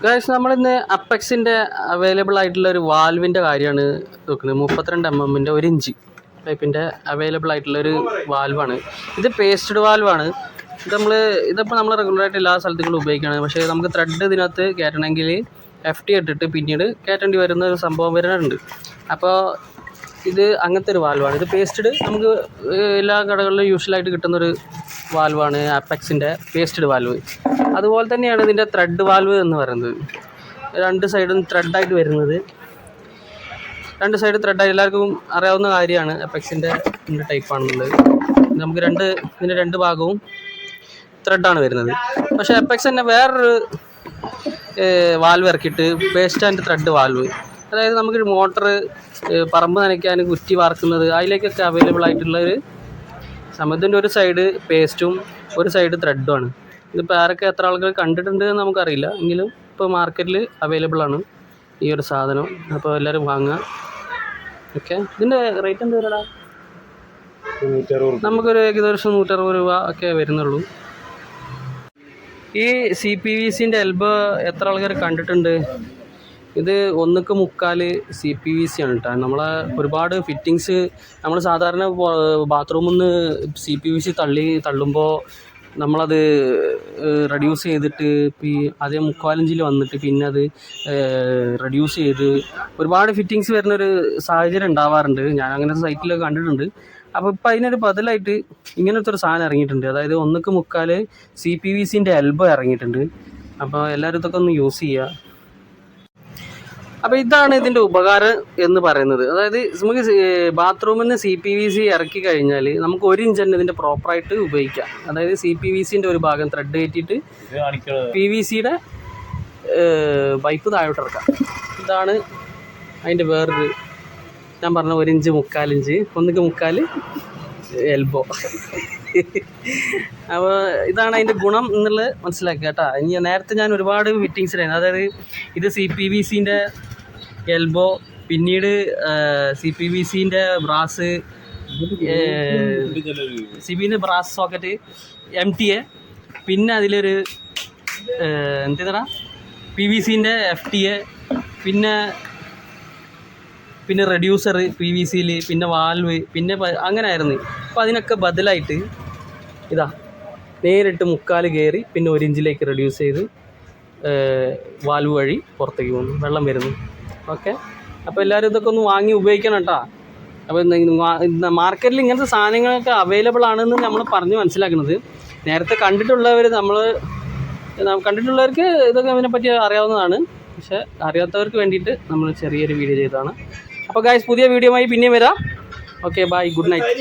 Guys നമ്മളിന്ന് അപ്പെക്സിൻ്റെ available ആയിട്ടുള്ള ഒരു വാൽവിൻ്റെ കാര്യമാണ് നോക്കുന്നത്. 32 mm 1 ഇഞ്ച് ടൈപ്പിൻ്റെ അവൈലബിൾ ആയിട്ടുള്ളൊരു വാൽവാണ് ഇത്. പേസ്റ്റഡ് വാൽവാണ് ഇതിപ്പോൾ നമ്മൾ റെഗുലറായിട്ട് എല്ലാ സ്ഥലത്തും ഉപയോഗിക്കുകയാണ്. പക്ഷേ നമുക്ക് ത്രെഡ് ഇതിനകത്ത് കയറ്റണമെങ്കിൽ FT ഇട്ടിട്ട് പിന്നീട് കയറ്റേണ്ടി വരുന്ന ഒരു സംഭവം വരുന്നുണ്ട്. അപ്പോൾ ഇത് അങ്ങനത്തെ ഒരു വാൽവാണ്. ഇത് പേസ്റ്റഡ് നമുക്ക് എല്ലാ കടകളിലും യൂഷ്വലായിട്ട് കിട്ടുന്നൊരു വാൽവാണ് അപ്പെക്സിൻ്റെ പേസ്റ്റഡ് വാൽവ്. അതുപോലെ തന്നെയാണ് ഇതിൻ്റെ ത്രെഡ് വാൽവ് എന്ന് പറയുന്നത്. രണ്ട് സൈഡും ത്രെഡായിട്ട് വരുന്നത്, രണ്ട് സൈഡ് ത്രെഡായി എല്ലാവർക്കും അറിയാവുന്ന കാര്യമാണ്. അപ്പെക്സിൻ്റെ ടൈപ്പാണെന്നുള്ളത്. നമുക്ക് ഇതിൻ്റെ രണ്ട് ഭാഗവും ത്രെഡാണ് വരുന്നത്. പക്ഷേ അപ്പെക്സ് തന്നെ വേറൊരു വാൽവ് ഇറക്കിയിട്ട് പേസ്റ്റ് ആൻഡ് ത്രെഡ് വാൽവ്, അതായത് നമുക്കൊരു മോട്ടർ പറമ്പ് നനയ്ക്കാൻ കുറ്റി വാർക്കുന്നത് അതിലേക്കൊക്കെ അവൈലബിൾ ആയിട്ടുള്ള ഒരു സമയത്തിൻ്റെ ഒരു സൈഡ് പേസ്റ്റും ഒരു സൈഡ് ത്രെഡുമാണ്. ഇതിപ്പോൾ ആരൊക്കെ എത്ര ആളുകൾ കണ്ടിട്ടുണ്ട് എന്ന് നമുക്കറിയില്ല, എങ്കിലും ഇപ്പോൾ മാർക്കറ്റിൽ അവൈലബിൾ ആണ് ഈ ഒരു സാധനം. അപ്പോൾ എല്ലാവരും വാങ്ങുക. ഓക്കെ, ഇതിൻ്റെ റേറ്റ് എന്ത് വരടാ? നമുക്കൊരു ഏകദേശം 160 രൂപ ഒക്കെ വരുന്നുള്ളൂ. ഈ CPVCൻ്റെ എൽബോ എത്ര ആൾക്കാർ കണ്ടിട്ടുണ്ട്? ഇത് 1:3 CPVC ആണ് കേട്ടോ. നമ്മളെ ഒരുപാട് ഫിറ്റിങ്സ് നമ്മൾ സാധാരണ ബാത്റൂമിൽ നിന്ന് CPVC തള്ളുമ്പോൾ നമ്മളത് റെഡ്യൂസ് ചെയ്തിട്ട് അതേ 3/4 ഇഞ്ചിൽ വന്നിട്ട് പിന്നെ അത് റെഡ്യൂസ് ചെയ്ത് ഒരുപാട് ഫിറ്റിങ്സ് വരുന്നൊരു സാഹചര്യം ഉണ്ടാവാറുണ്ട്. ഞാൻ അങ്ങനത്തെ സൈറ്റിലൊക്കെ കണ്ടിട്ടുണ്ട്. അപ്പോൾ ഇപ്പോൾ അതിനൊരു ബദലായിട്ട് ഇങ്ങനത്തെ ഒരു സാധനം ഇറങ്ങിയിട്ടുണ്ട്. അതായത് 1:3 CPVCൻ്റെ എൽബോ ഇറങ്ങിയിട്ടുണ്ട്. അപ്പോൾ എല്ലാവരും ഇതൊക്കെ ഒന്ന് യൂസ് ചെയ്യുക. അപ്പോൾ ഇതാണ് ഇതിൻ്റെ ഉപകാരം എന്ന് പറയുന്നത്. അതായത് നമുക്ക് ബാത്റൂമിൽ നിന്ന് CPVC ഇറക്കി കഴിഞ്ഞാൽ നമുക്ക് 1 ഇഞ്ച് തന്നെ ഇതിൻ്റെ പ്രോപ്പറായിട്ട് ഉപയോഗിക്കാം. അതായത് CPVCൻ്റെ ഒരു ഭാഗം ത്രെഡ് കയറ്റിയിട്ട് PVCയുടെ പൈപ്പ് താഴോട്ട് ഇറക്കാം. ഇതാണ് അതിൻ്റെ വേറൊരു, ഞാൻ പറഞ്ഞ 1 ഇഞ്ച് 3/4 ഇഞ്ച് 1:3 എൽബോ. അപ്പോൾ ഇതാണ് അതിൻ്റെ ഗുണം എന്നുള്ളത് മനസ്സിലാക്കുക കേട്ടോ. ഇനി നേരത്തെ ഞാൻ ഒരുപാട് ഫിറ്റിങ്സിലായിരുന്നു. അതായത് ഇത് CPVCൻ്റെ എൽബോ, പിന്നീട് CPVCൻ്റെ ബ്രാസ്, CPVCൻ്റെ ബ്രാസ് സോക്കറ്റ് MTA, പിന്നെ അതിലൊരു എന്താ PVCൻ്റെ FTA, പിന്നെ റെഡ്യൂസർ PVCയിൽ, പിന്നെ വാൽവ്, പിന്നെ അങ്ങനെ ആയിരുന്നു. അപ്പോൾ അതിനൊക്കെ ബദലായിട്ട് ഇതാ നേരിട്ട് 3/4 കയറി പിന്നെ 1 ഇഞ്ചിലേക്ക് റെഡ്യൂസ് ചെയ്ത് വാൽവ് വഴി പുറത്തേക്ക് പോകുന്നു, വെള്ളം വരുന്നു. ഓക്കെ, അപ്പോൾ എല്ലാവരും ഇതൊക്കെ ഒന്ന് വാങ്ങി ഉപയോഗിക്കണം കേട്ടോ. അപ്പോൾ മാർക്കറ്റിൽ ഇങ്ങനത്തെ സാധനങ്ങളൊക്കെ അവൈലബിൾ ആണെന്ന് നമ്മൾ പറഞ്ഞ് മനസ്സിലാക്കുന്നത്. നേരത്തെ കണ്ടിട്ടുള്ളവർക്ക് ഇതൊക്കെ അതിനെപ്പറ്റി അറിയാവുന്നതാണ്. പക്ഷേ അറിയാത്തവർക്ക് വേണ്ടിയിട്ട് നമ്മൾ ചെറിയൊരു വീഡിയോ ചെയ്തതാണ്. അപ്പോൾ ഗൈസ്, പുതിയ വീഡിയോയുമായി പിന്നെയും വരാം. Okay, bye, good night.